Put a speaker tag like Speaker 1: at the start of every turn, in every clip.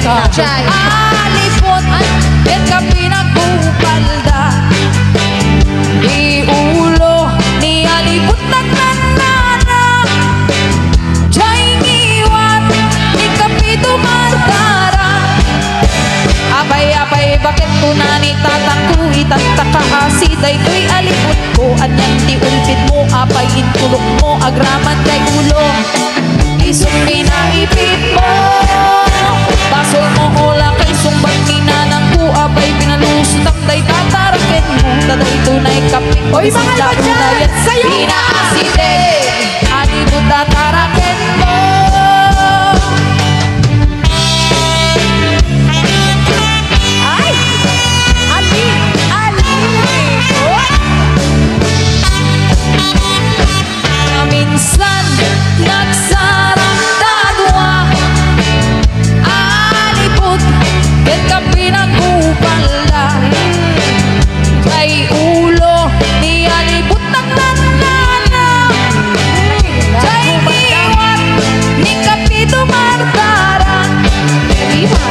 Speaker 1: Chay. Alipot, yan ka pinagbupalda. Di ulo, ni alipot nagnanana. Chay ngiwat, ni kapito martara. Abay, bakit ko na ni tatangku itataka asiday ko'y alipot ko. Anyang di ulpit mo, apay intulok mo, agraman kay ulo. Isong pinaipit mo, basol mo ola kay sumbang ninanang ko. Abay pinalusot ang day tatarakin mo. Taday tunay kapit mo, isang daunay at pinaaside. Alipot tatarakin mo. Minsan nagsarang dadwa, alipot yan ka pinagupala. Kay ulo ni alipot nagnanana. Kay iwat ni kapito martara.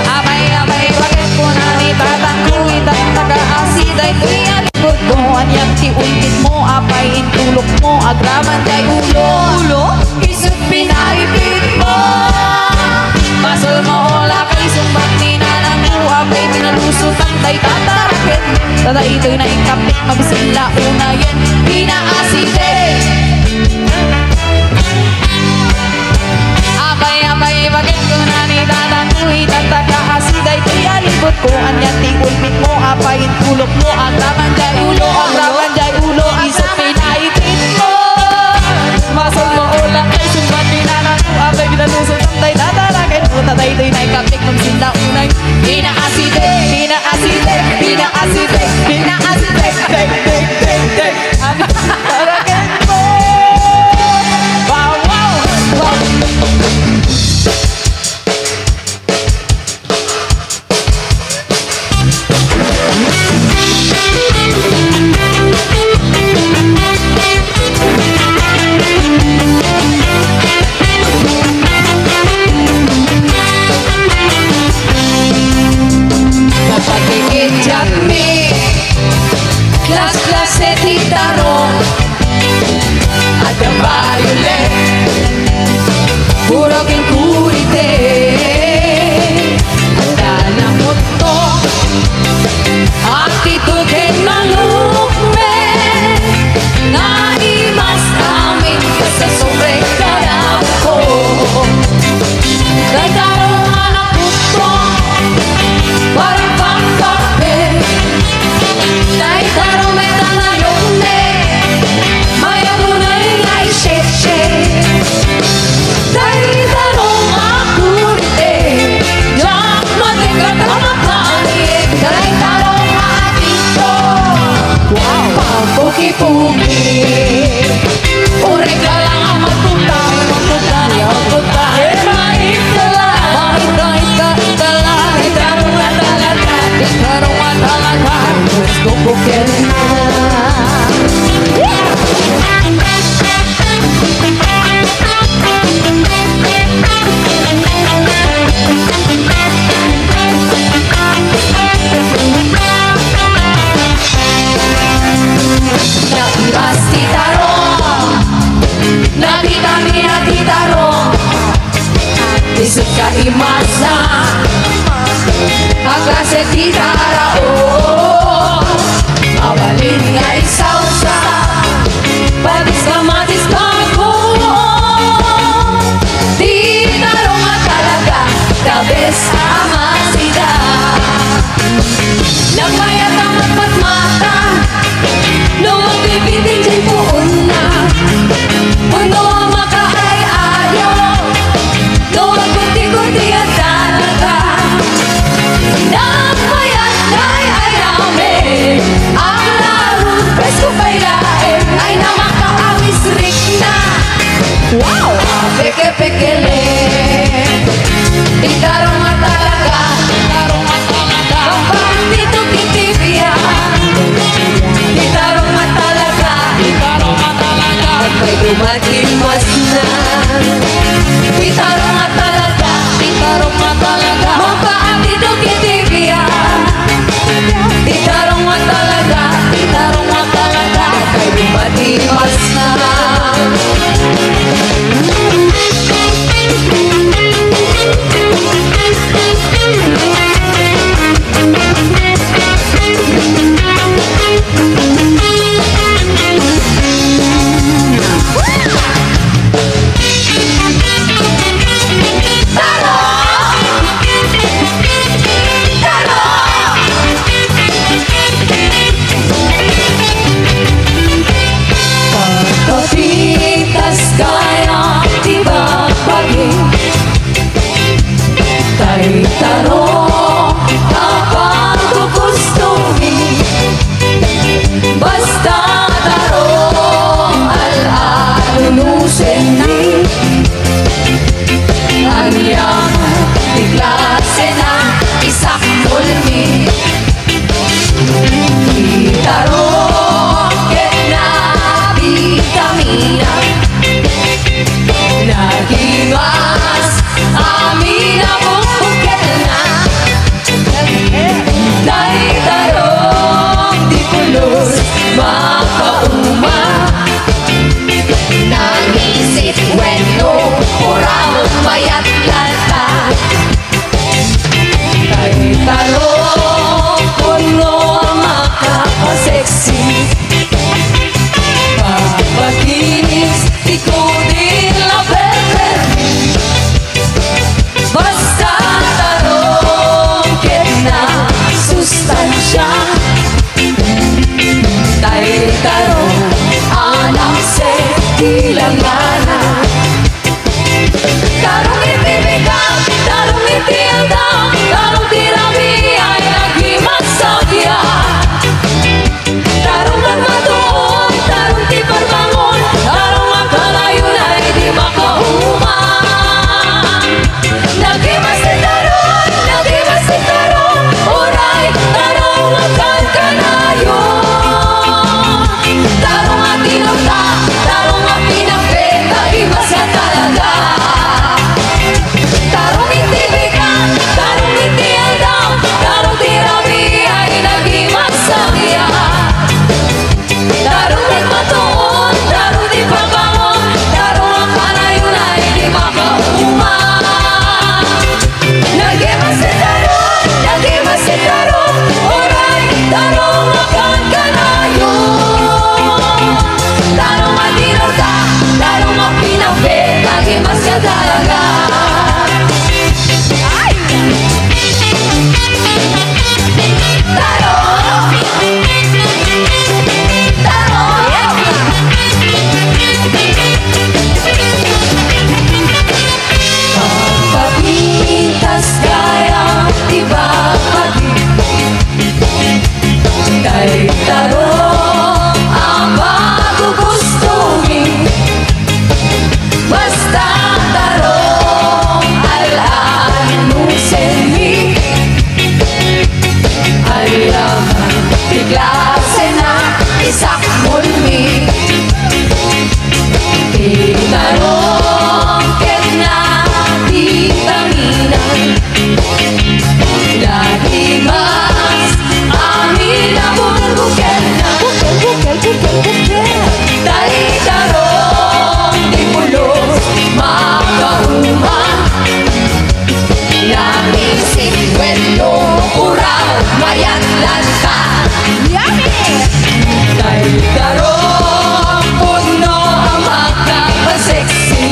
Speaker 1: Abay, bakit ko na ni tatangku itataka asiday ko'y alipot ko. Anyang tiulkit mo, apay intulok mo, agraman kay ulo. Isip pinaipit mo, basol mo ola kay sumbak ni nanang mo. Apay pinalusot ang day tatarakin. Taday ito'y naikapit, mabisila una yan pinaasite. Abay, bakit ko na ni tatangku itataka asiday ko'y alipot ko. Anyang tiulpit mo, apay intulok mo, agraman kay ulo. Agraman kay ulo, isip pinaipit mo, basol mo ola kay sumbak ni nanang mo. Apay pinalusot ang day tatarakin. Taday ito'y naikapit, mabisila una yan pinaasite. Tarakin mo. Wow. tarong kapag gugustuhin, basta tarong al-alunusin ni ang yaman di klase ng isang kulmi. Di tarong na vitamina nagimas amin na bukbukel na dahil tarong di pulos makauma nangisip weno kurang mayat lanta dahil tarong puno makakaseksi papakinis ikutin la perpermi basta tarong na sustansya dahil tarong alam se tilangana tarong itibigang tarong itiandang tarong tirami ay nagimas sa biya tarong nagmatuon tarong di parbangon tarong magkalayon ay di makauma nagimas si tarong uray tarong magkalayon tarong at tinagta tarong at pinagpeta iba sa talaga tarong itibigan tarong itiandang tarong tirabi ay nagimas sa iya tarong nagmatuon tarong di pabangon tarong ang kalayon ay di makauma nagimas si tarong oray tarong akan kanayon tarong at tinagta tarong at pinagpet nagimas ka talaga pagpapintas kaya iba dahil tarong ang magugustuhin basta tarong al-alunusin ni ayaman di klase na isang mulmi di tarong na vitamina nagimas amin na bukel na dahil tarong di pulos makauma nagisip wendo uraw mayat lanta dahil tarong puno ang makakaseksi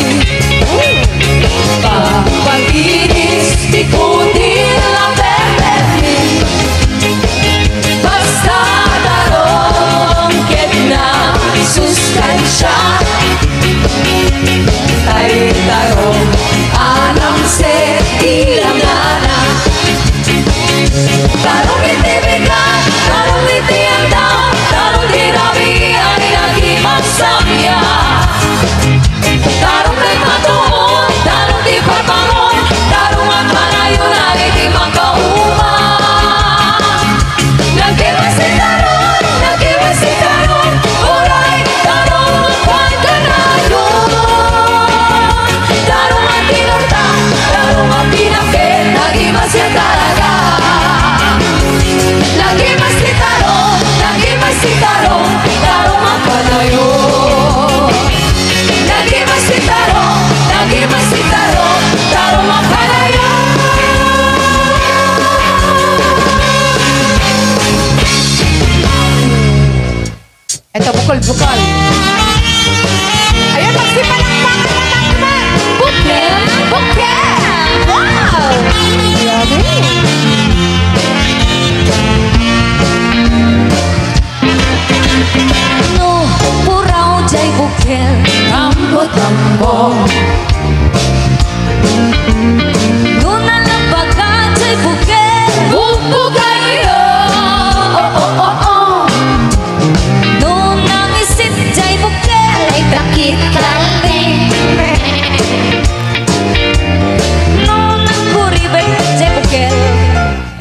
Speaker 1: papaginis ikutin ang perpermi basta tarong na sustansya dahil tarong alam se tilangana tarong itibigan tarong itiandang tarong tirabi ay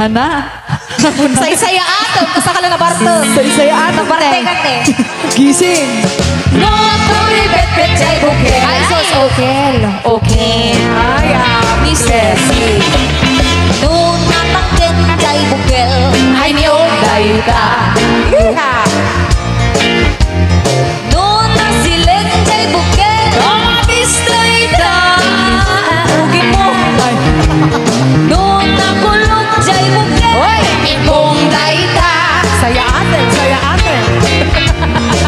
Speaker 1: Hana.
Speaker 2: Say-saya ato, kasakala na barto.
Speaker 1: Say-saya ato,
Speaker 2: Barte kate.
Speaker 1: Gising.
Speaker 2: No, turi bet jay bukel. Ay, sos okel.
Speaker 1: Okay.
Speaker 2: Ay, mister. No, natangken jay bukel.
Speaker 1: Ay, niyo, dayta.
Speaker 2: Yeah. No, nasilen jay bukel.
Speaker 1: Dayta.
Speaker 2: Ugi mo. No, nakulog jay bukel.
Speaker 1: Oy, ibong dayta.
Speaker 2: Saya atin, saya atin.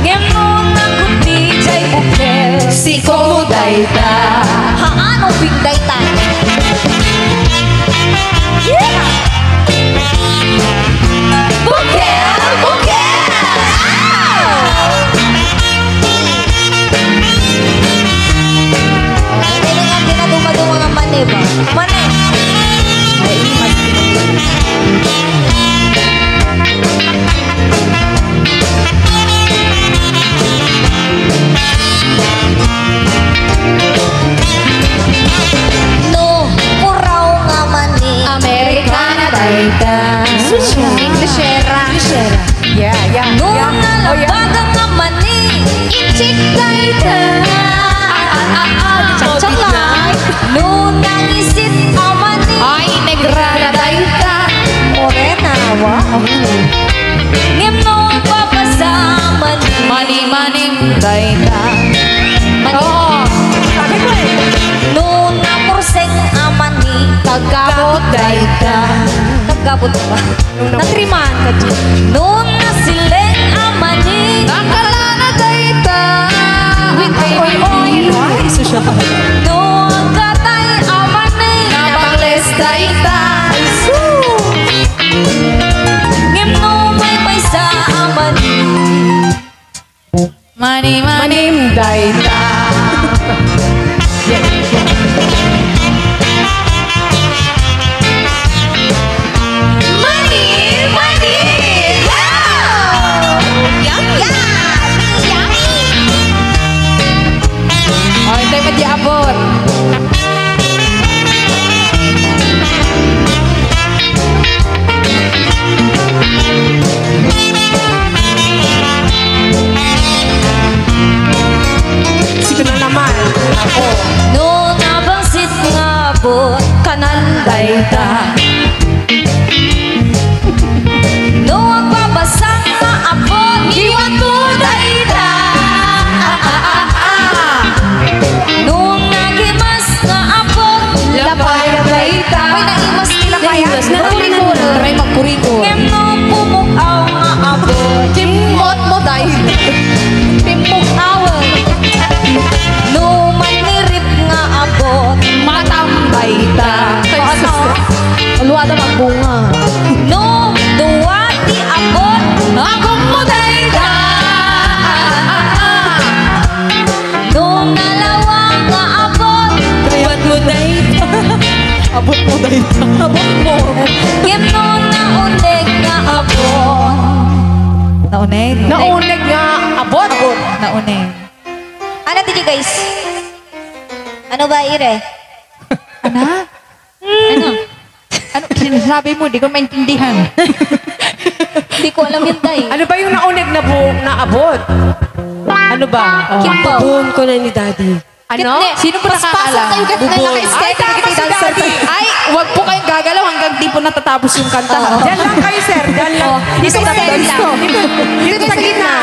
Speaker 2: Ngemo nakuti jay bukel.
Speaker 1: Siko dayta.
Speaker 2: Haano ping dayta. Yeah. Bukel, bukel. Hindi na nga dinaduma-duma nga mani ba? Mani. Ay, mas no, puraw nga mani.
Speaker 1: Americana dayta.
Speaker 2: Englishera.
Speaker 1: Yeah.
Speaker 2: No, nalabaga nga mani. Ichik dayta. Chak lang. No, nangisit ang mani.
Speaker 1: Ay, negrara dayta.
Speaker 2: Morena, wow. Ngem no, papasa mani.
Speaker 1: Mani-maning dayta.
Speaker 2: Mani.
Speaker 1: Sabi ko eh.
Speaker 2: No, napurseng ang mani.
Speaker 1: Pagkabot dayta.
Speaker 2: Nagkabot ba? Natriman ka dyan. No, nasileng ang mani.
Speaker 1: Nakalana dayta. Oy. Ay, susya pa.
Speaker 2: No, katay ang mani.
Speaker 1: Nabangles dayta.
Speaker 2: Ngem no, may sa ang mani.
Speaker 1: Mani-maning dayta.
Speaker 2: Mani! Wow! Yummy!
Speaker 1: Oh, hindi madiabot.
Speaker 2: Sino na naman? Ako. No, nabangsit nga po.
Speaker 1: Kanan dayta.
Speaker 2: No, ang babasang nga apot. Iwan ko dayta. No, ang nagimas nga apot.
Speaker 1: Lapay dayta.
Speaker 2: Ay, naimas nila kaya.
Speaker 1: Kurikul. Try magkurikul.
Speaker 2: Ngem no, pumukaw nga apot.
Speaker 1: Timbot mo dayta. Timbok awal.
Speaker 2: No, manirip nga apot.
Speaker 1: Matambay ta.
Speaker 2: Aluada magbunga. No, duwati apot.
Speaker 1: Akong mo dayta.
Speaker 2: No, nalawa nga apot.
Speaker 1: Abot mo dayta. Abot mo dayta. Abot mo.
Speaker 2: Ngem no, naunig nga apot.
Speaker 1: Nauneg?
Speaker 2: Naunig nga abot.
Speaker 1: Nauneg.
Speaker 2: Ano dito guys? Ano ba, Ire?
Speaker 1: Ana?
Speaker 2: Ano?
Speaker 1: Ano sinasabi mo? Di ko maintindihan.
Speaker 2: Hindi ko alam yun, Day.
Speaker 3: Ano ba yung naunig na buong naabot? Ano ba?
Speaker 2: Kimbo.
Speaker 3: Buong ko na ni Daddy. Ano?
Speaker 2: Kitne.
Speaker 1: Sino po nakakaalam?
Speaker 2: Kayo kat na naka-skate.
Speaker 3: Ay, tama si Daddy.
Speaker 1: Ay, wag po kayong gagalaw hanggang di po natatapos yung kanta.
Speaker 3: Diyan lang kayo, sir. Diyan lang. Dito sa dito. Dito sa gitna.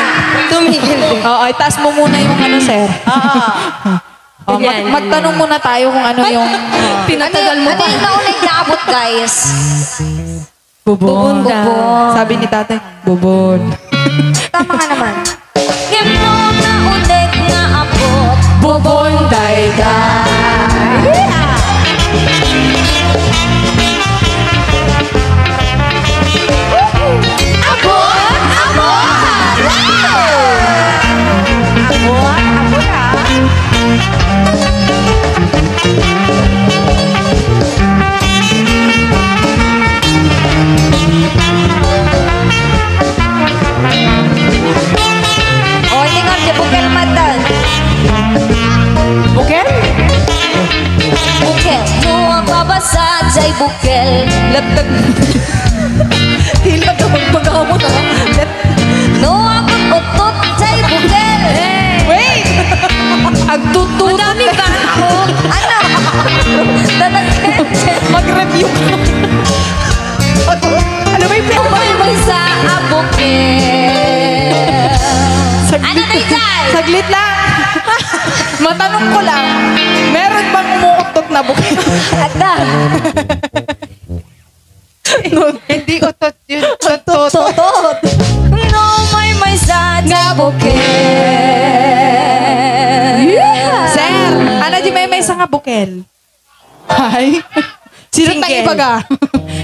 Speaker 3: Tumigil din.
Speaker 1: Oo, itaas mo muna yung ano, sir. Oh, magtanong muna tayo kung ano yung...
Speaker 2: Pinatagal mo ba? Ano yung naunig na abot, guys?
Speaker 1: Bubon.
Speaker 2: Bubon.
Speaker 1: Sabi ni tatay, bubon.
Speaker 2: Tama nga naman. Ngem no, naunig na abot.
Speaker 1: Bubon, dayta.
Speaker 2: Abot! Abot! Wow!
Speaker 3: Abot ha.
Speaker 2: O, hindi nga
Speaker 1: Dagdag. Hilap na magpagamo na.
Speaker 2: No akong utot sa'y bukel.
Speaker 1: Wait! Agtutut.
Speaker 2: Madami ka ako. Ano? Dadagdag.
Speaker 1: Mag-review ka. Ano ba yung
Speaker 2: Umay sa bukel. Ano na isay?
Speaker 1: Saglit lang. Matanong ko lang, meron bang umuutot na bukel?
Speaker 2: Ada.
Speaker 3: No, hindi utot yun. Tutot.
Speaker 2: Totot. No may sa bukel.
Speaker 1: Sir, ano di may sa nga bukel? Hay? Sino
Speaker 3: Single.
Speaker 1: tang ibaga?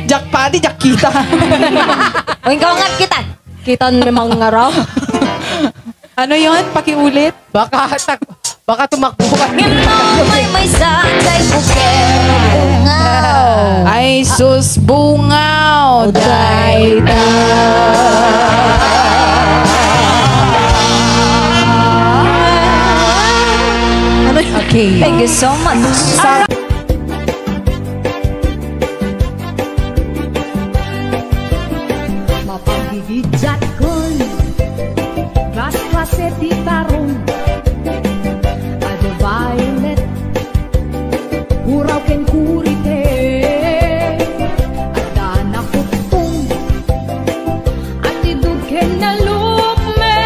Speaker 1: Jack Paddy, Jack Kita.
Speaker 2: O ikaw nga kita. Kita namang nga raw.
Speaker 1: Ano yon? Pakiulit.
Speaker 3: Baka tumakbo ka.
Speaker 2: No may sa bukel. Bungaw.
Speaker 1: Ay, sus, bungaw, day-day. Ano yun?
Speaker 2: Okay. Thank you so much.
Speaker 4: Mapagigidjat kon gas klase di tarong ada violet huraw ken kurite ada nakutong atidud ken nalukme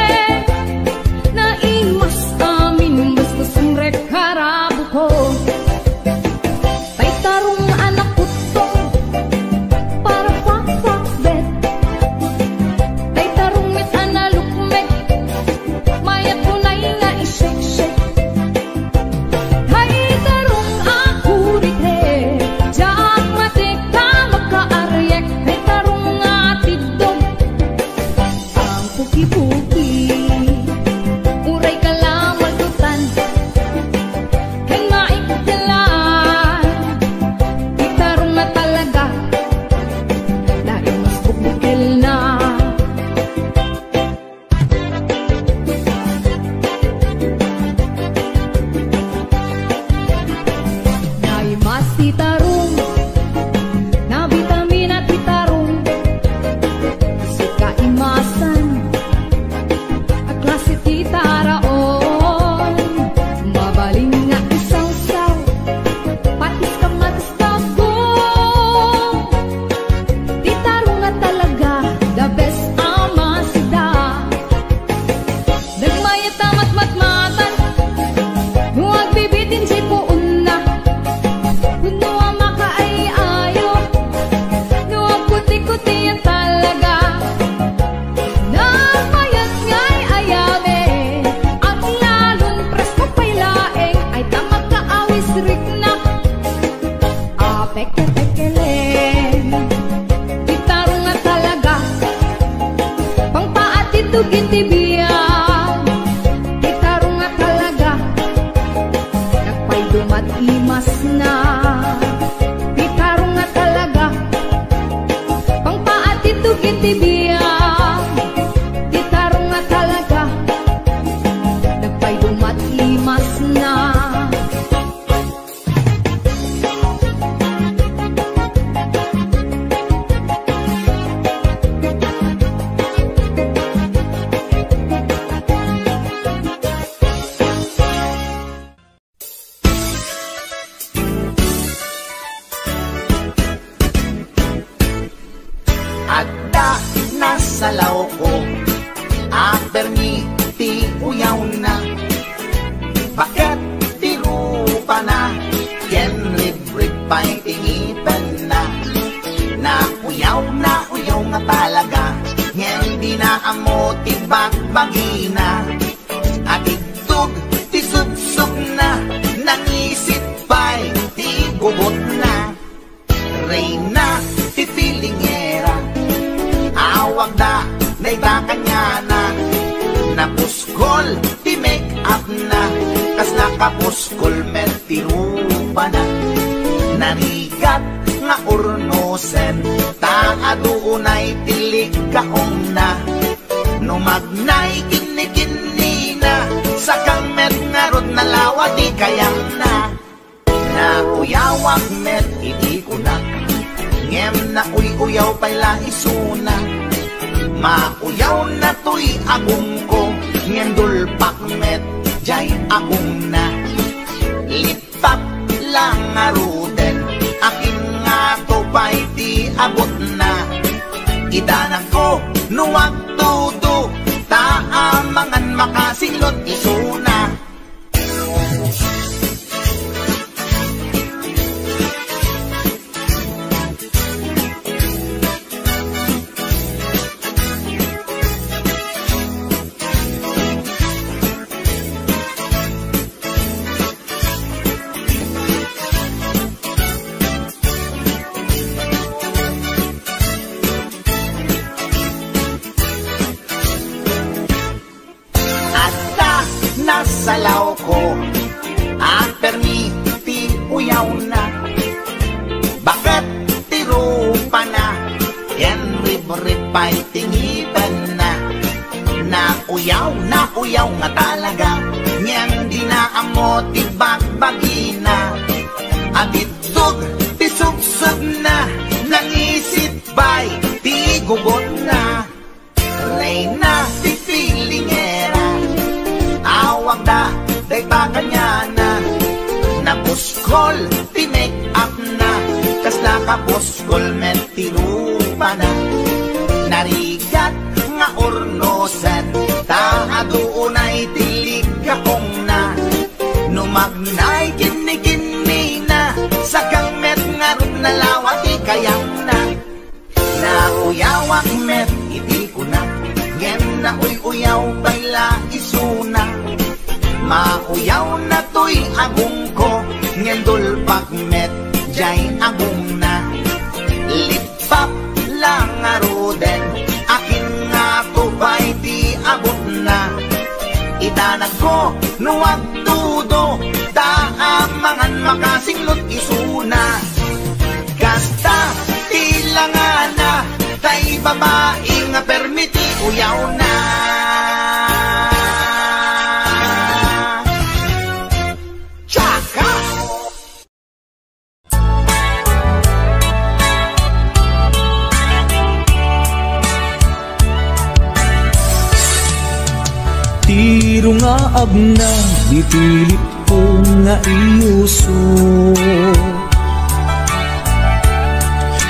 Speaker 4: na imas amin basta sumrek karabu ko tay tarong anak kutong para pakpakbet tay tarong mit analukmek mayat kunay nga ishek-shek tay tarong akurite jak matika magkaaryek tay tarong nga tidog ang puki-puki uray ka lang maldutan ken maikdalan tay tarong na talaga dahil mas bukbukel na naimas titarong na vitamina titarong suka imasan at klase titaraon mabaling nga isaw-saw patis kamatis bagong titarong nga talaga the best amasida nagmayat tamat matmatan huwag bibitin si puun na kuno ang makaayayo huwag kuti-kuti yan talaga nagmayat nga'y ayame at lalong presko pa'y laeng ay tamag kaawis rik na peke-pekelen titarong nga talaga pangpaatidog itibiyan titarong nga talaga nagpay dumat imas na titarong nga talaga pangpaatidog itibiyan titarong nga talaga nagpay dumat imas na
Speaker 5: Adda nasa lao ko Aberni ti uyaw na Bakit tirupa na Yen libre pa'y tingipan na uyaw nga talaga Yen di na amo tibagbagi na At itug ti sudsug na Nangisit pa'y ti gubot na Reyna ti filingera Awag na naitakannya na Napuskol ti make up na Kas nakapuskol met ti rupa na Narigat nga urnosen Taadunay tilig kaong na Numagnay kini-kini na Sa kamet nga rod na lawa di kayang na Uyawag met, hindi ko na Ngem na uyaw pala isuna. Mauyaw na to'y agong ko, ngendul pakmet, jay agong na. Lipat lang aruden, akin nga to pa'y di abot na. Idanan ko, nuwag tudo, taamangan makasilot isuna. Salaw ko, ang permiti uyaw na. Bakit tiro pa na, yan rip-ripay tingiban na. Nauyaw nga talaga, nyan di na amo tibagbagi na. Abitog, tisugsog na, nangisit ba'y tigugot na. Reyna, pipilingera, awag da, day pa kanya na. Nabuskol, ti-make up na, kas nakabuskol, men tirupa na. Narigat nga ornosan, taadoonay tilig kakong na. Numagnay kini-kini na, sa kangmet nga rin nalawati kayang na. Nauyawak met, iti ko na, ngem na uy-uyaw bayla isuna. Mauyaw na to'y agong ko, ngendul pakmet, jay agong na. Lipap lang aruden, akin nga to ba'y di abot na. Itanag ko, nuwag tudo, taamangan makasinglot isuna. Kasta, tilangan na, tay babae nga permiti uyaw na.
Speaker 6: Tiro nga agna, dipilit ko nga iuso.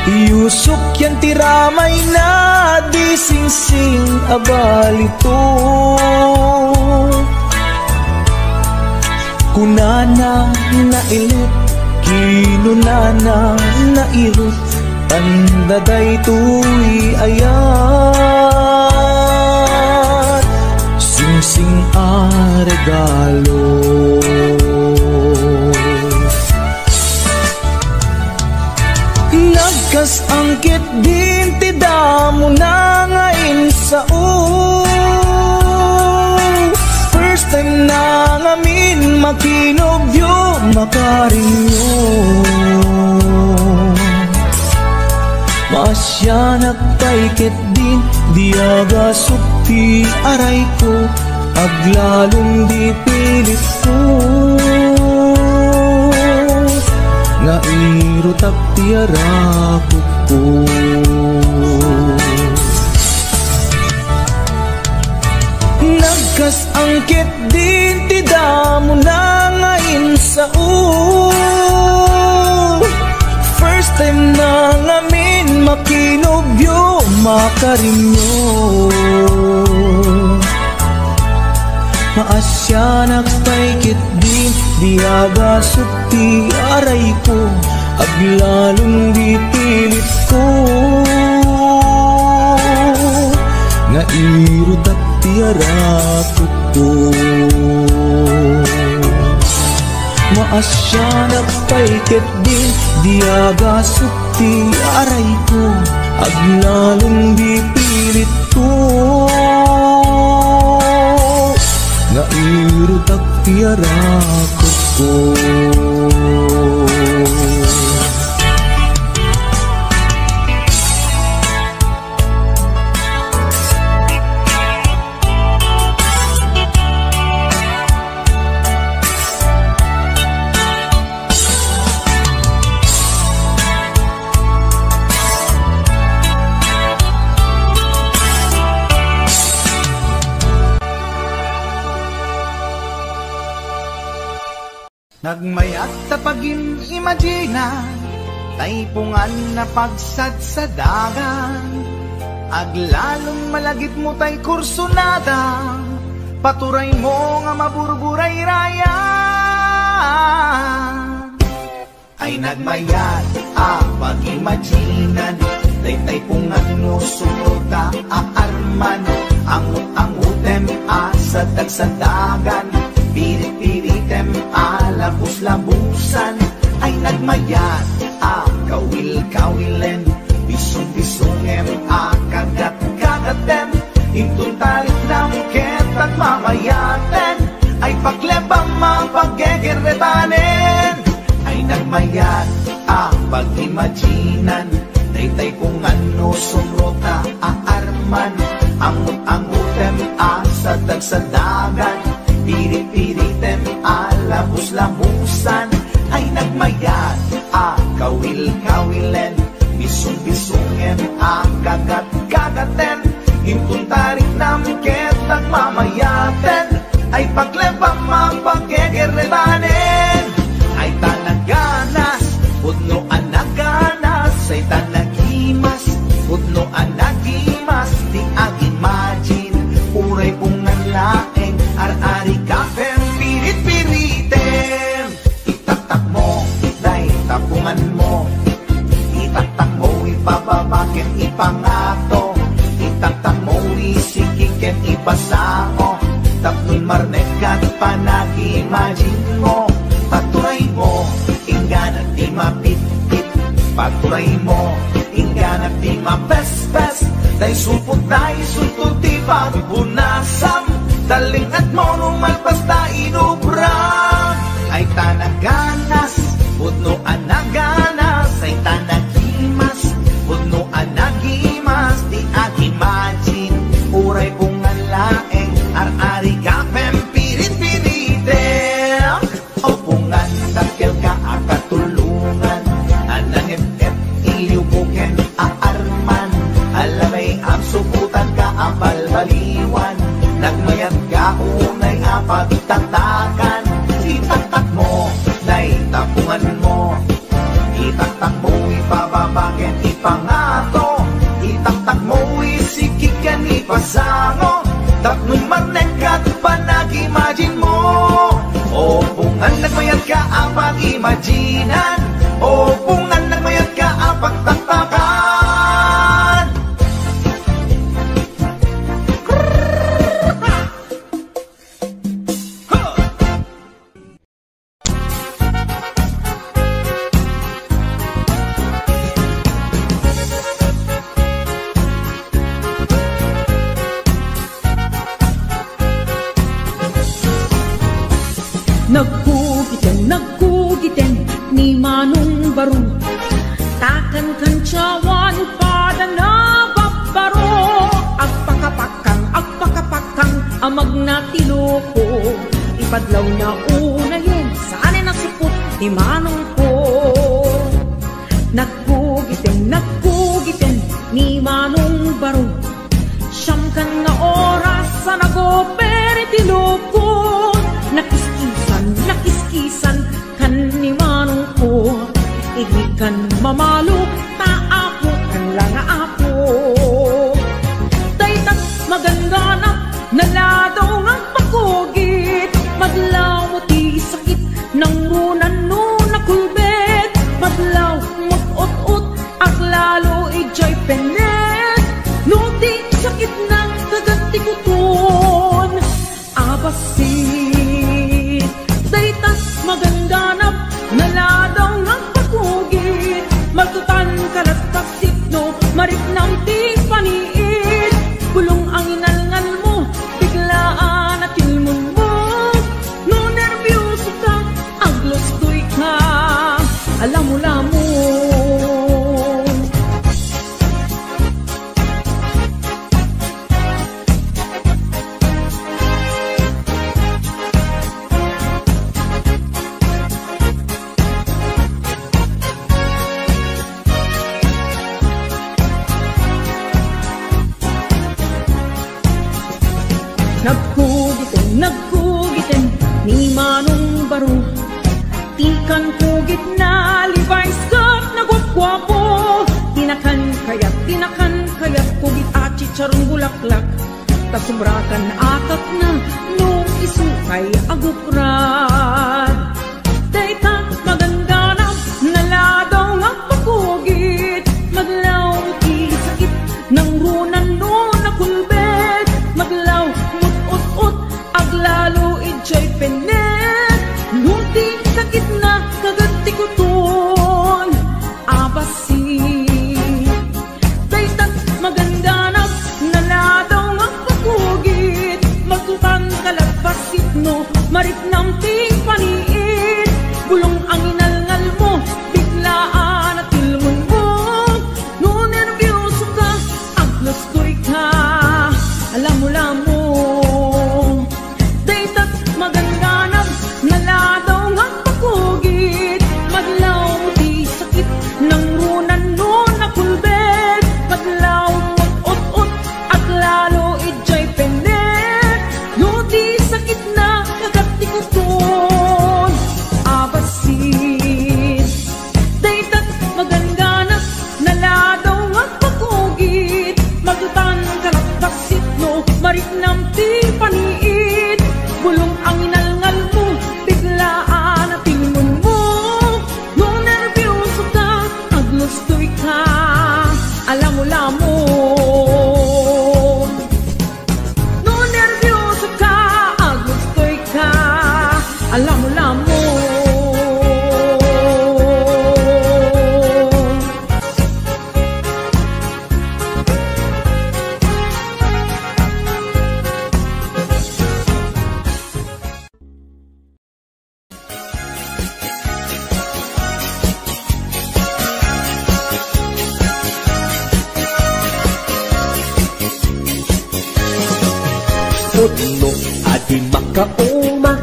Speaker 6: Iusok yan tiramay na, di sing-sing abalito. Kunana na ilit, kinunana na irot, tandaday tuy ayat. Sing a regalo, nagkas angkit din ti damo na ngayon sa first time na ngamin makinobyo makarinyo. Masyanak taykit din diaga sukti aray ko, aglalong di pilit ko. Nga irutap tiarakot ko. Nagkas angkit din ti damo na ngayon sa first time na ngamin makinobyo makarinyo. Maasyanak taykit din diaga sukti aray ko, aglalong di pilit ko. Nga irutap tiarakot ko. Maasyanak taykit din diaga sukti aray ko, aglalong di pilit ko. Nga irutap tiarakot ko.
Speaker 5: Nagmayat tapagin imagina, taypungan na pagsad sa dagan. Aglalong malagip mo tay kursunada, paturay mo nga maburburay raya. Ay nagmayat pag-imaginan, tay-taypungan mo suruta aarman. Angut-angutem sa dagsadagan, pirit-piritem labus-labusan. Ay nagmayat kawil-kawilen, bisong-bisongem kagat-kagatem. Intun tarik ng ket at mamayaten, ay paglebang mapaggegeretanen. Ay nagmayat pag-imaginan, tay-tay kung ano sumrota aarman. Angut-angutem sa dagsadagan, pirit-piritem labus-labusan. Ay nagmayat kawil-kawilen, bisong-bisongem kagat-kagaten. Intun tarik ng ket at mamayaten, ay paglebang mapaggegeretanen. Ay tanaganas, pudno anaganas, ay tanagimas, pudno anagimas, di ag-imagine, uray pungan laeng, ar-ari kapem, pirit-piritem. Itatak mo, day tapungan mo, itatak mo, ipababaken, ipangato, itatak mo, isikiken, ipasao, tapnon marnekat, panag-imagine mo. Paturay mo, ingganat di mapit-pit. Paturay mo, ingganat di mapes-pes. Day supot na isulto di pagpunasam, talingat mo numalpas na inubram. Ay tanaganas, pudno anaganas, ay tanagimas, pudno anagimas, di ag-imagine, uray pungan laeng, ar-ari kapem, pirit-piritem. Opungan, takil ka akatulungan, anang-ep-ep, iliyubuken, aarman. Alamay ang suputan ka, apal-baliwan, nagmayat ka, unay apagtatakan. Itatak mo, day tapungan mo, itatak mo, ipababaken, ipangato, itatak mo, isikikan, ipasango, tapno'y marnekat, panag-imagine mo. O pungan nagmayat ka ang pag-imaginan, o pungan nagmayat ka ang pagtatakan.
Speaker 4: Nagkugiten ni Manong Baro, takan kancawan pada na babbaro. Agpakapakang amag na tiloko, ipadlaw na unayin, saan ay nasupot ni Manong ko. Nagkugiten ni Manong Baro, siyam kan nga oras sa nagopere tiloko. Nakiskisan kan ni Manong ko, igikan mamalo, taapo kan lang ako. Daytat maganganap, naladaw ng pakugit, madlaw mo ti sakit, nang runan no nakulbet, madlaw mag-ot-ot, at lalo ijay penet, no di sakit ng kaganti kuton, abasin. Maganganap, naladaw ng pagkugit, magtutan kalastasip no, marit ng ting paniit. Bulong ang inalngal mo, biglaan at ilmon mo, no nervyoso ka, aglostoy ka, alam mo lamon. Nagkugiten ni Manong Baro, kan kugit na Levi's skirt na gwap-gwapo. Tinakan kayat kugit at chicharong bulaklak. Tasumbrakan atat na nung isukay aguprad. Dayta maganda na naladaw nga pagkugit. Maglaw ti sakit ng runan no na kulbet. Maglaw mut-ut-ut aglalo ijay penet. Nunti sakit na kagati ko ton abasi. Dayta maganda na naladaw nga pagkugit. Magtutan kalagpasit no marit ng ting paniit. Bulong ang inalngal mo, biglaan at ilmon mo. No nervyoso ka, aglastoy ka, alam mo Dayta't maganda na naladaw nga pagkugit. Maglaw di sakit ng runan no na kulbet. Maglaw mut-ut-ut at lalo ijay penet. No di sakit na kagati ko ton abasin. Dayta't maganda na naladaw nga pagkugit. Magtutan kalagpasit no marit ng ting paniit. Bulong ang inalngal mo, biglaan at ilmon mo. No nervyoso ka, aglustoy ka, alam mo No nervyoso ka, aglustoy ka, alam mo
Speaker 7: Pudno adi makauma,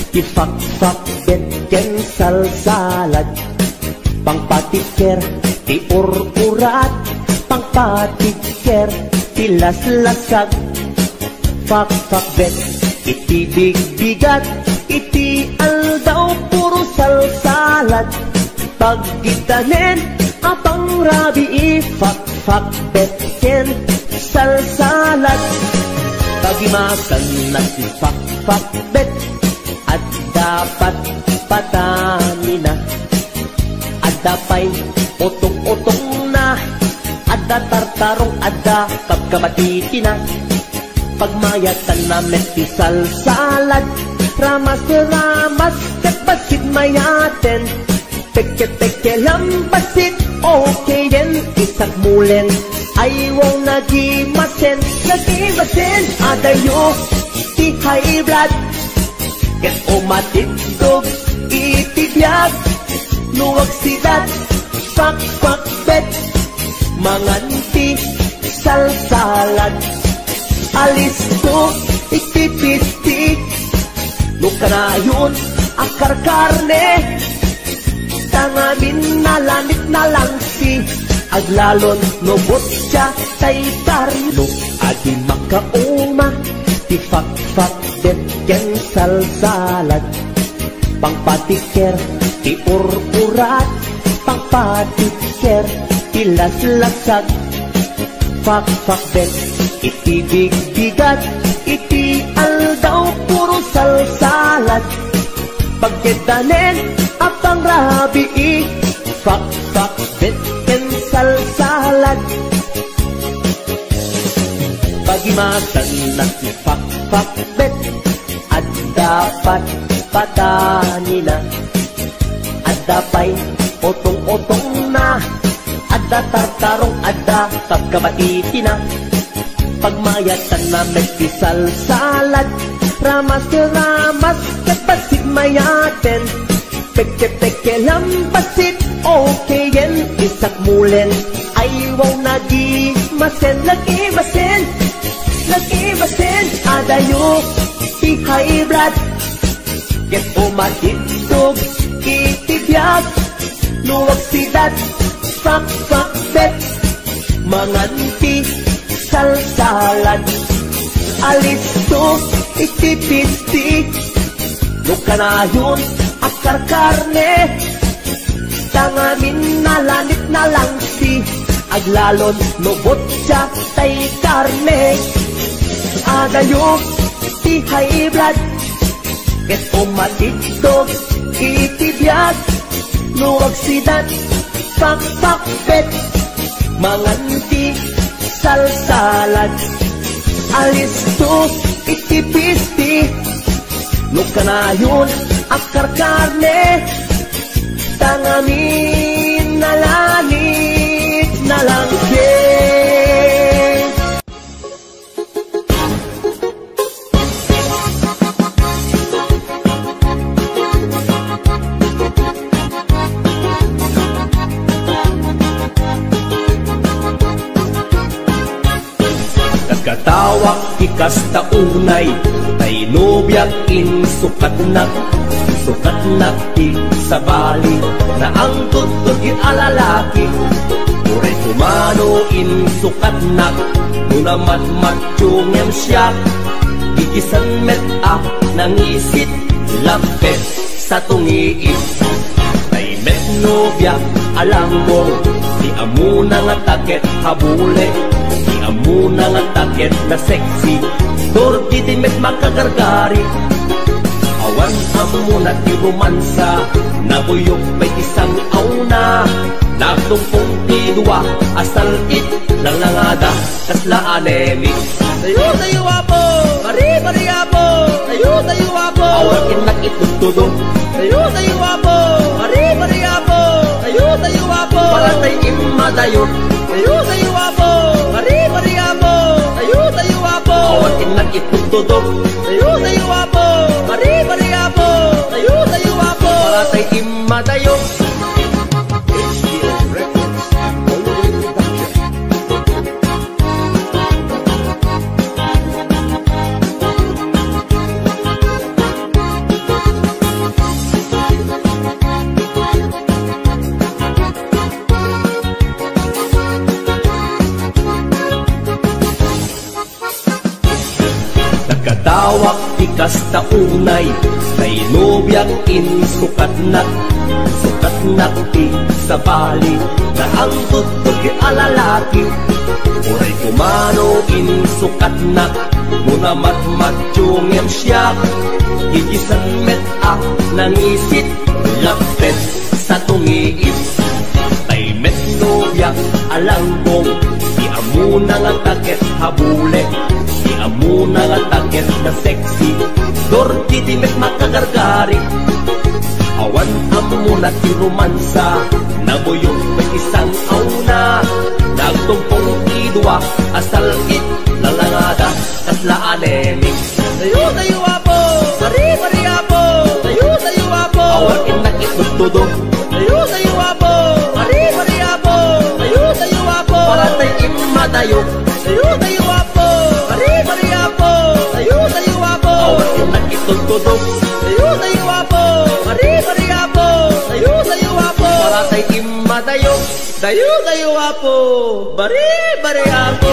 Speaker 7: tifak-fak ken salsalad. Pangpatiker, tiur-urat, pangpatiker, tilas-lasag. Fak-fak bet, iti big-bigat, iti aldaw puro salsalad. Pagkitanen, apang rabi, fak-fak bet ken salsalad. Pagimasan na si Pak-Pak-Bet at dapat patani na. At dapay utong-utong na. At tartarong at kapkamatiti na. Pagmayatan na meti salsalad. Ramas-ramas kapasit mayaten. Peke-peke lambasit okay din isak mulen. Ayaw nagimasen, adayo, ti high blood. Ket umatitog, itibiyag, luwag sidat, pak-pak-bet, manganti, salsalad. Alis to, itipistik, lukanayon, akar-karne, tangamin na lamit na lang si aglalon nobot siya tay tarilo. Adi makauma, tifak-fak bet ken salsalad. Pangpatiker, tiur-urat, pangpatiker, tilas-lasag. Fak-fak bet, iti big-bigat, iti aldaw puro salsalad. Pagkitanen, apang rabi, fak-fak bet ken salsalad. Pagimasan na si Pak-Pak-Bet at dapat patani na. At dapay otong-otong na. At tartarong at kapkamatiti na. Pagmayatan na meti salsalad. Ramas-ramas kapasit mayaten. Peke-peke lambasit okay yan isak mulen. Ayaw nagimasen, lagimasen, adayo, high blood. Get umatitog, itibiyag, luwag sidat, pak-pak-bet, manganti, salsalad. Alis to, itipistik, lukanayon, karkarne tangamin nalanit na lang si aglalon lubot siya tay karne adayok ti high blood ket umatidog itibiyag luwag sidat pakpakpet manganti salsalad alis to itipisti lukanayon akar karne tangamin nalanit na lang
Speaker 5: Nagkatawak ikas taunay tay nobyak insukat na ti sa bali na ang tutod alalaki uray kumano insukat na nuna matmatsyungem siya gigisan met up nangisit lapet sa tungiit tay met nobyak alanggong di amuna nga taket habule di amuna nga taket na sexy dorti di met makagargari awan amuna ti romansa nabuyok may isang auna nagtumpong ti dua asal it langangada kasla anemic tayo tayo apo bari bari apo tayo tayo apo awan inak itutudo tayo tayo apo bari bari apo tayo tayo apo palatay imadayo tayo tayo apo bari bari apo tayo tayo apo awan inak itutudo tayo tayo apo bari bari apo tayo tayo apo palatay imadayo Nagkatawak ikas taunay kay nobyak insukat na ti sa bali na ang tutog alalaki uray kumano insukat na muna matmatsyungem siya gigisan met ak nangisit lapet sa tungiit tay met nobyak alanggong di amuna nga taket habule di amuna nga taket na sexy dorti di met makagargari awan amuna ti romansa nabuyok may isang auna nagtumpong idwa asal it lalangada kasla anemic tayo tayo apo bari bari apo tayo tayo apo awan inak itutudo tayo tayo apo bari bari apo tayo tayo apo palatay imadayo tayo tayo apo bari bari apo tayo tayo apo awan inak itutudo tayo tayo apo bari bari apo tayo tayo apo palatay imadayo tayo tayo apo bari bari apo.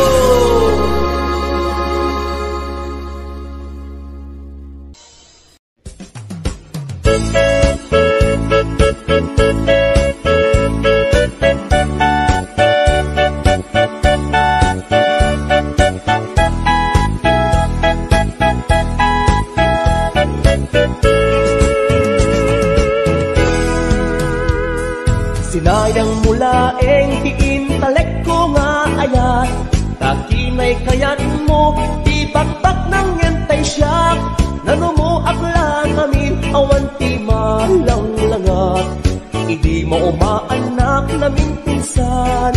Speaker 7: Sinayang mulaeng tiintalek ko nga ayat kakinay kayat mo di bakbak ng yentay siyak nano mo akla kami awan ti malang langat hindi mo umaanak namin pinsan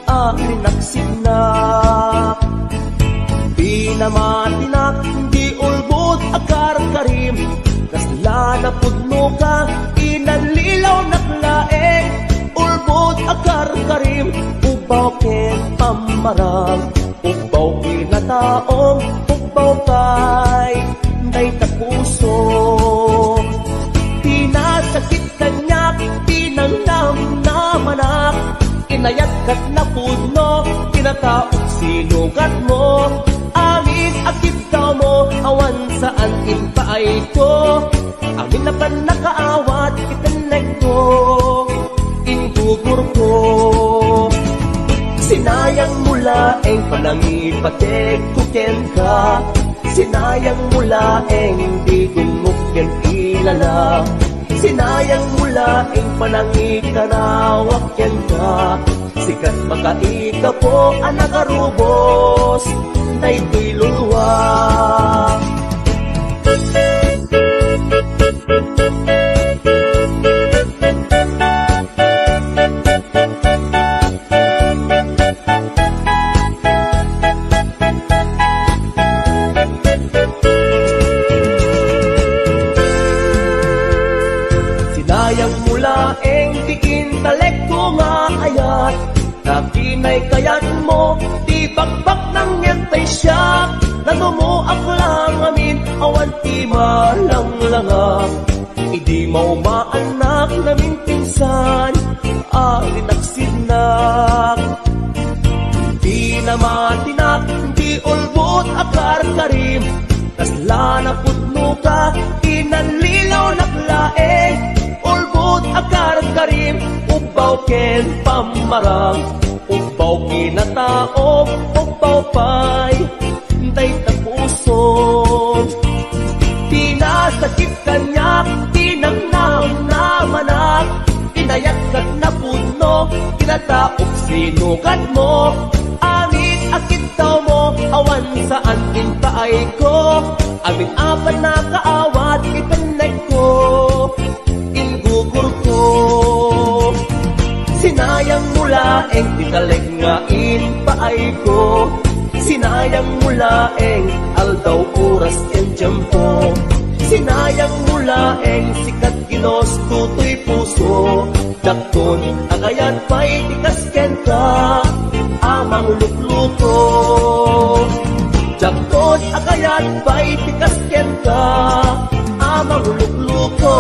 Speaker 7: alinaksignak di namatinak di ulbod akar karim kasla na pudno ka inalilaw naklaeng ulbod akar karim ubaw ken pamarang ubaw kinataong ubaw kay day tapuso pinasakit kanyak pinangnam na manak inayat kat na pudno kinataong sinugat mo amin akit ka mo awan saan inpaay ko. Amin na pa nakaawat itanay ko, ingugur ko. Sinayang mula eng panangipatek kuken ka, sinayang mula eng di gumukyan ilala. Sinayang mula eng panangikarawak yan ka, sikat makaika po anak arubos, daytoy luluwa. Sinayang mula eng diin talek ko nga ayat, nakinay kayat mo, di bakbak ng yentay siya. Nano mo aklang amin, awan ti malang langak. Idi maumaanak namin pinsan, arinaksidnak. Di namatinak, di ulbot akar karim, tasla na putno ka, inanlilaw naklaeng. Ulbot akar karim, ubaw ken pamarang, ubaw kinataog, ubaw pay, day tapuso. Pinasakit kanyak, tinangnam na manak, inayakat na puno, kinataog sinukat mo. Amit akit daw mo, awan saan inpaay ko, aming apan na kaawat itanay ko, ingugur ko. Sinayang mula eng titaleg nga inpaay ko, sinayang mula eng aldaw oras en tiyempo. Sinayang mula eng sikat ginos tutoy puso, dakton agayat pa'y tikasken ka, amang lukluko. Dakton agayat pa'y tikasken ka, amang lukluko.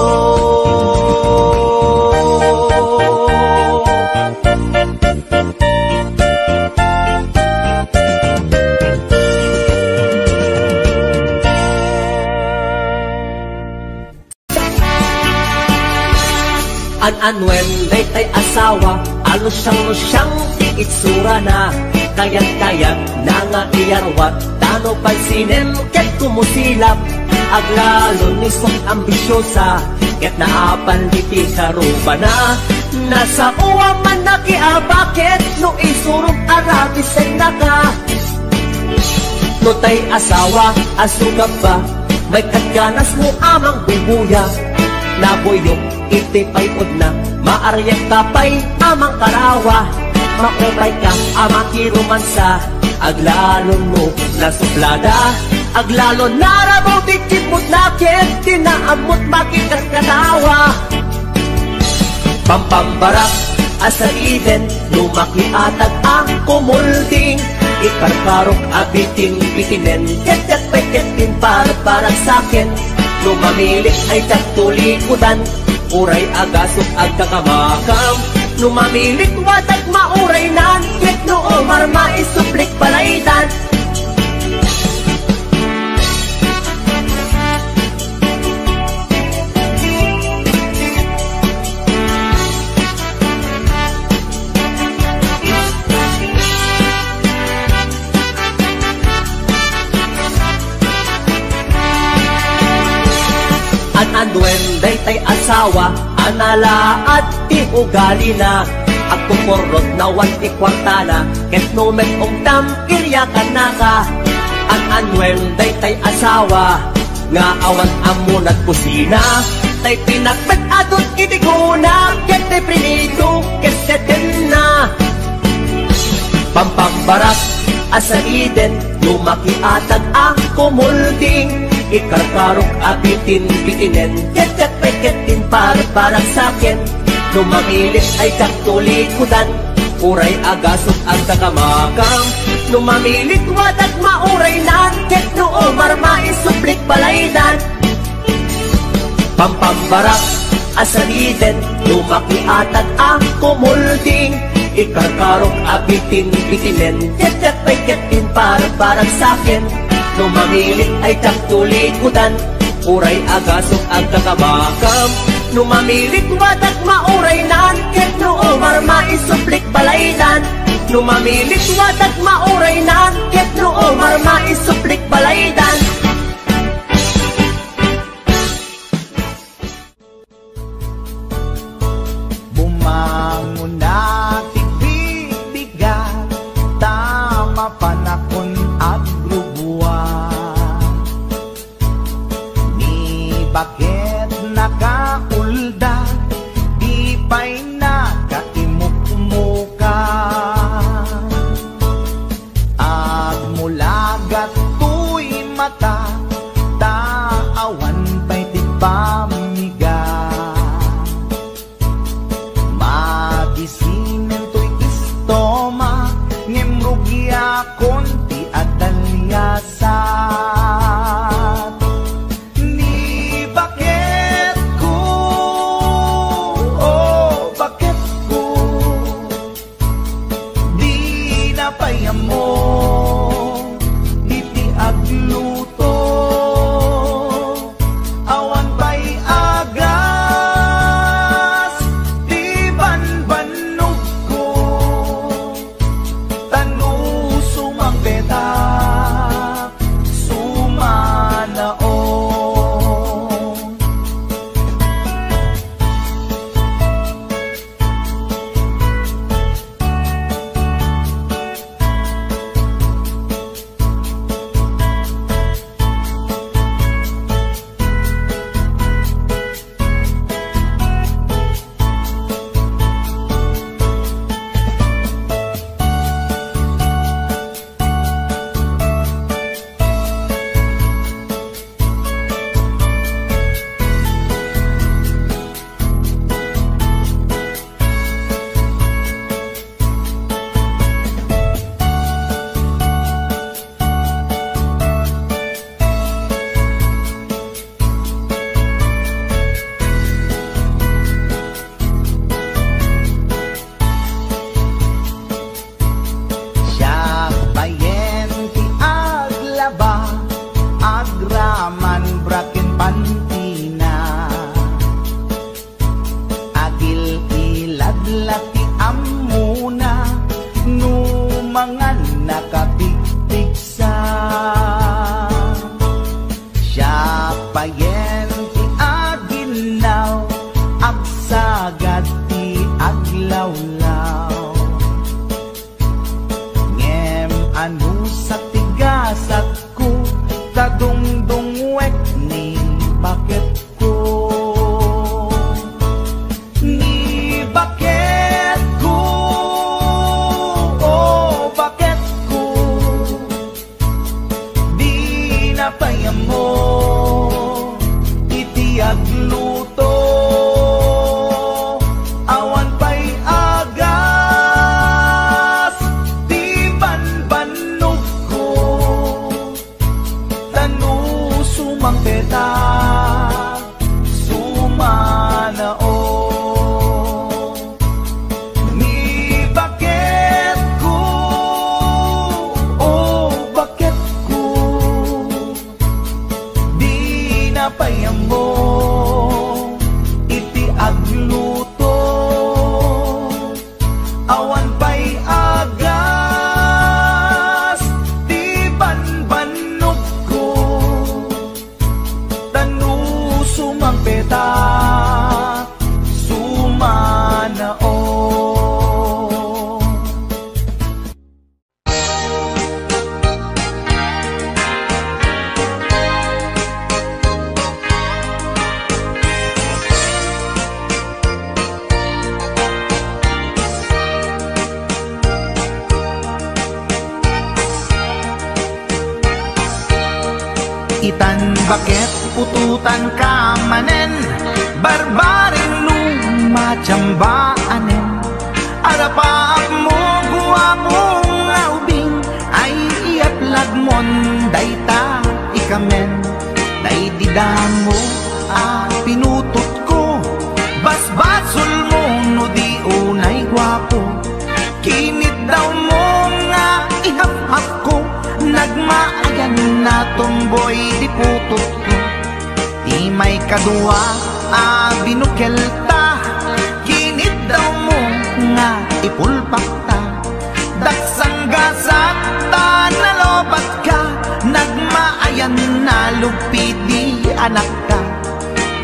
Speaker 7: An-anwen day asawa, alusyang-lusyang ti itsura na, kayat-kayat na nga iyarwat, tano pansinem ket kumusilap, aglalon mismong ambisyosa, ket naapan diti karuba na, nasa uwa man nakiabakit, no isurong arabisen na ka. No tay asawa, asugap ba, may katganas mo amang bubuya, nabuyok iti payod na, maaryak kapay amang karawa, maupay ka amang kirumansa, aglalon mo nasuplada, aglalon narabaw dikipot nakin, tinaamot makikas katawa. Pampambarak asa iden, lumakiatag ang kumulding, ikarkarok abiting bitinen, ket-ket-peket-ket para sakin, lumamilik ay tagtulikudan, uray agasok agkakamakam, lumamilik watag mauray nan, ket noo marma isuplik palaydan. An-anwen day tay asawa, anala at ti ugali na, at kukurot na wanti kwartana, ket numet ong iryakan na ka. An-anwen day tay asawa, nga awan amunat kusina, tay pinakbet adot itiguna, ket tay prinido, ket seten na. Pampambarak asa iden, lumakiatag ang kumulding, ikarkarok abitin bitinen, ket-ket-peket-ket para sakin, lumamilit ay kaktulikudan, uray agasok ang kakamakam, lumamilit wadag mauray nan, ket noo marma isuplik palaydan. Pampambarak asaliden, lumakiatag ang kumulding, ikarkarok abitin bitinen, ket-ket-peket-ket para sakin,
Speaker 5: No mamilit ay tiyang tulikutan, uray agasok ang kakabakam. No mamilit watak mauraynan, ket no umar maisuplik balaynan. No mamilit watak mauraynan, ket no umar maisuplik balaynan.
Speaker 6: Bumangon na tibig-bigat, tama panakon at grubuan. Ni bakit nakaulda, di pa'y nakaimuk-muka. At mulagat tuy mata, taawan pa'y di pamiga. Magisinen to'y istoma, ngemrugya konti at talyasat. Ni bakit ko, oh bakit ko, di napayam mo, iti agluto. Awan pa'y agas, di banbanog ko, tanu sumang petak, sumanaon. Siya bayen ti aglaba, agraman braken pantina. Agil iladlati amuna, numangan nakapigpigsa. Siya bayen ti aginaw, agsagad ti aglawlaw. Ngem anu sa tigasat ko, kadungdungwek ni bakit ko. Ni bakit ko, oh bakit ko, di napayam mo, iti agluto. Awan pa'y agas, di banbanog ko, tanu sumang petak, sumanaon. Ni bakit ko, oh bakit ko, di napayam mo, iti agluto. Awan pa'y agas, di banbanog ko, tanu sumang petak, sumanaon. Itan bakit pututan ka manen, barbaring lumachambaanen. Arapaak mo guwapong ubing, ay iatlag mon dayta ikamen. Daydidam mo pinutot ko, basbasol mo no di unay gwapo. Kinit daw mo nga ihap-hap ko, nagmaayan na boy di putot ko. Di may kadua binukelta, kinid daw mo nga ipulpakta. Daksang gasat ta nalobat ka, nagmaayan na lupit di anak ka.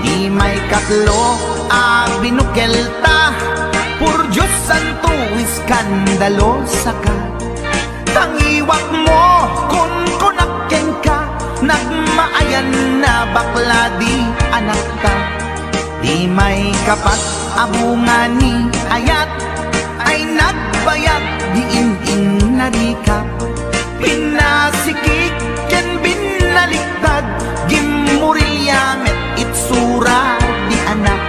Speaker 6: Di may katlo binukelta, pur Diyos santo iskandalo saka. Tangiwak mo kun kunakken ka, nagmaayan na bakla di anak ka. Di may kapat abungan ni ayat, ay nagbayag di in narikap. Pinasikik ken binaliktad, gimmurilyamet itsura di anak.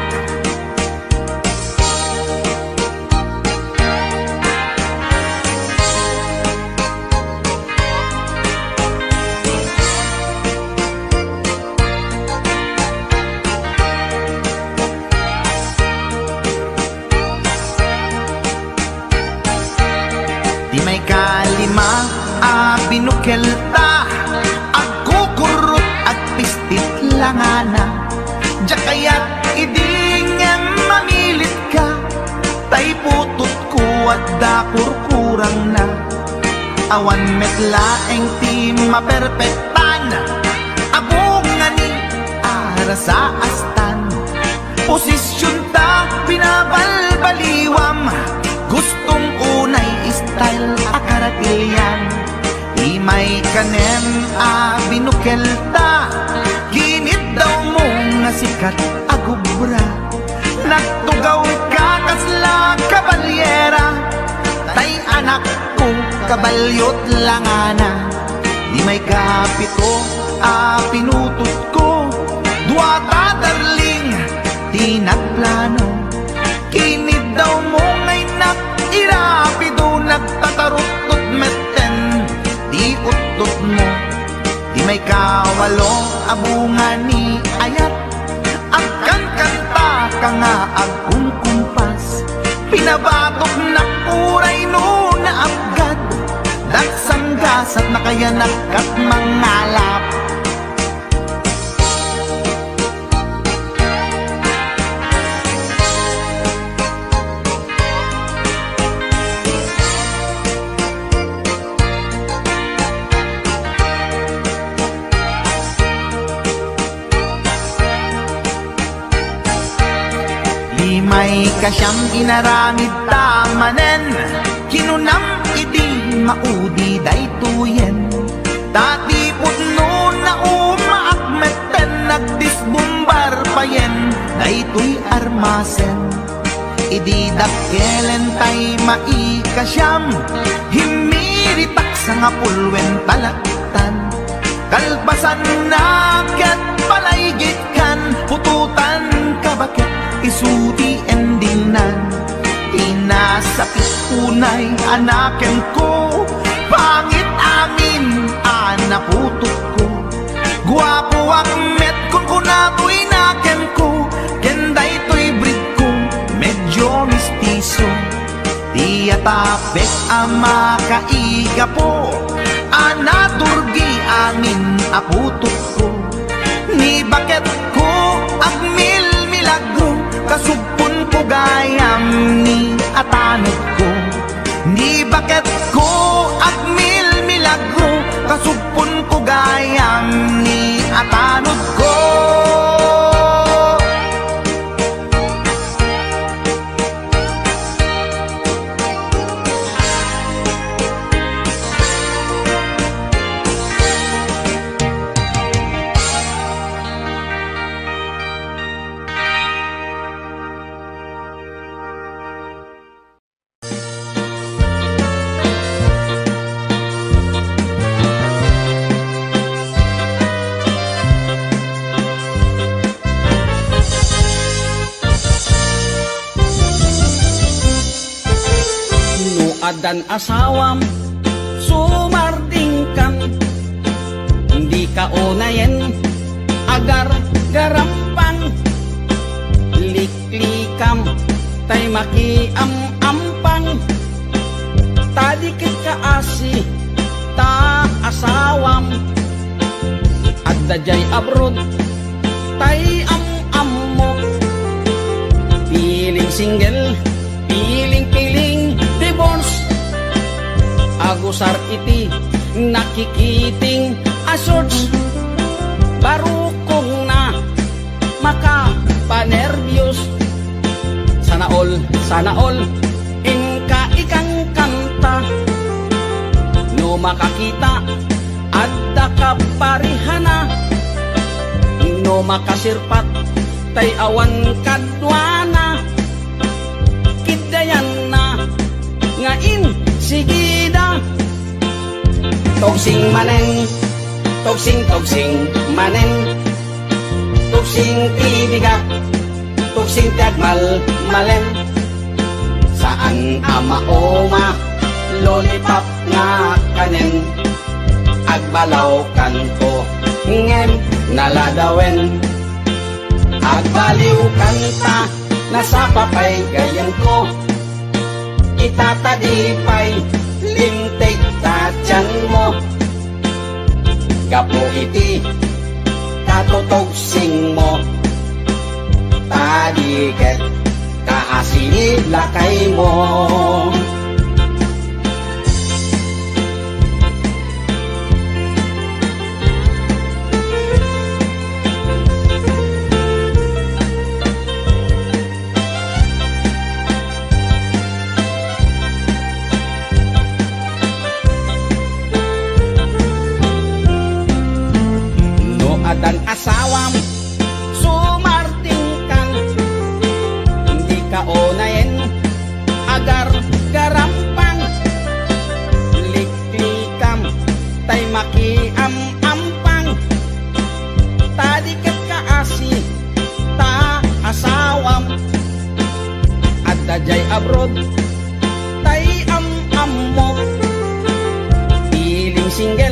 Speaker 6: Di may kalima binukelta, agkukurot at pistit langana. Jakayat idingem mamilit ka, tay putot ko at dakurkurang na. Awan metlaeng ti maperpektan, abungan ni ara sa astan. Posisyon ta binabalbaliwam, gustong unay style akaratilyan. Di may kanem binukelta, ginit daw mo nga sikat agubra. Nagtugaw ka kasla kabalyera, tay anak ko kabalyot langana. Di may kapito pinutot ko, duwata darling di nagplano. Kinid daw mo ngay irapido, nagtatarot-tot meten di utot mo. Di may kawalo abungan ni ayat, agkan kanta ka nga agkumkumpas. Pinabatok na puray no na abgad, daksang gasat na kaya nagkat mangalap. May kasyang inaramid tamanen, kinunam idi maudi daytoyen. Tati putno na umaakmeten, nagdisbumbar payen daytoy armasen. Idi dakkelen tay maikasyam, himiritak sa nga pulwen talaktan. Kalpasan na ket palaygit kan, pututan kabakit isuti endingnan. Inasakit unay anaken ko, pangit amin anaputot ko. Guwapo akmet kung kunato'y naken ko, kenday to'y breed ko medyo mistiso. Di atapek ama kaiga po, anaturgi amin aputot ko. Ni bakit ko agmil milagro, kasupon ko gayam ni atanod ko. Ni bakit ko agmil milagro, kasupon ko gayam ni atanod ko.
Speaker 8: Dan asawam sumarding kan, hindi ka unayen agar garampang. Liklikam tay makiam-ampang, tadikit ka asi ta asawam. adda jay abroad tay am-ammo. Piling single, piling divorce, agusar iti nakikiting asorts. Barukong na makapanervyos. Sana all inka ikang kanta. No makakita adda ka parihana, no makasirpat tay awan kadwana. Kidayan na ngain sigida. Togsing manen, togsing manen, togsing tibiga, togsing tiagmal malen. Saan ama-oma lollipop nga kanen, agbalaw kanto ngem naladawen. Agbaliw kanta nasa papay gayan ko, itatadipay limtig tatyan mo. Gapo iti katotogsing mo, tadiket kaasinid lakay mo. Dan asawam sumarting kan, hindi ka onayen agar garampang. Liklikam tay makiam-ampang, tadiket kaasi ta asawam. Adda jay abroad tay am-ammo. Piling single,